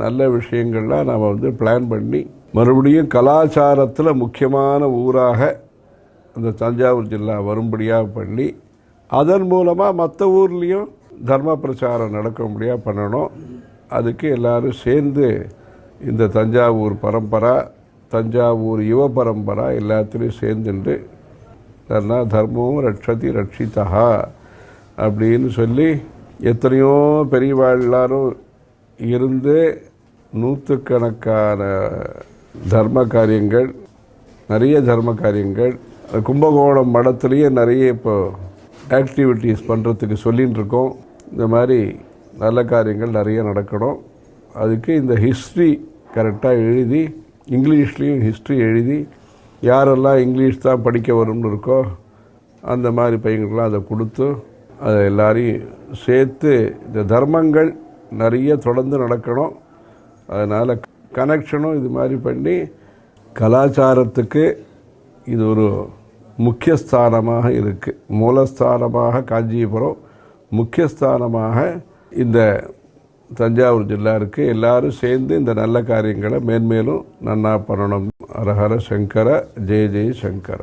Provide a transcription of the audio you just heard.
நல்ல விஷயங்கள்லாம் நாம் பிளான் பண்ணி மறுபடியும் கலாச்சாரத்தில் முக்கியமான ஊராக அந்த தஞ்சாவூர் ஜில்லா வரும்படியாக பண்ணி அதன் மூலமாக மற்ற ஊர்லேயும் தர்ம பிரச்சாரம் நடக்கும்படியாக பண்ணணும். அதுக்கு எல்லோரும் சேர்ந்து இந்த தஞ்சாவூர் பரம்பரா, தஞ்சாவூர் யுவ பரம்பரா எல்லாத்துலேயும் சேர்ந்துட்டு தர்மம் ரட்சதி ரட்சிதா அப்படின்னு சொல்லி எத்தனையோ பெரியவாள் எல்லாரும் இருந்து நூற்றுக்கணக்கான தர்ம காரியங்கள், நிறைய தர்ம காரியங்கள் கும்பகோணம் மடத்துலேயே நிறைய இப்போ ஆக்டிவிட்டீஸ் பண்ணுறதுக்கு சொல்லின்னு இருக்கோம். இந்த மாதிரி நல்ல காரியங்கள் நிறைய நடக்கணும். அதுக்கு இந்த ஹிஸ்ட்ரி கரெக்டாக எழுதி, இங்கிலீஷ்லேயும் ஹிஸ்ட்ரி எழுதி, யாரெல்லாம் இங்கிலீஷ் தான் படிக்க வரும்னு இருக்கோ அந்த மாதிரி பையங்களுக்கெல்லாம் அதை கொடுத்து அதை எல்லாரையும் சேர்த்து இந்த தர்மங்கள் நிறைய தொடர்ந்து நடக்கணும். அதனால் கனெக்ஷனும் இது மாதிரி பண்ணி கலாச்சாரத்துக்கு இது ஒரு முக்கியஸ்தானமாக இருக்குது. மூலஸ்தானமாக காஞ்சிபுரம், முக்கியஸ்தானமாக இந்த தஞ்சாவூர் ஜில்லா இருக்குது. எல்லோரும் சேர்ந்து இந்த நல்ல காரியங்களை மேன்மேலும் நன்னா பண்ணணும். ஹரஹர சங்கர, ஜெய ஜெய சங்கர.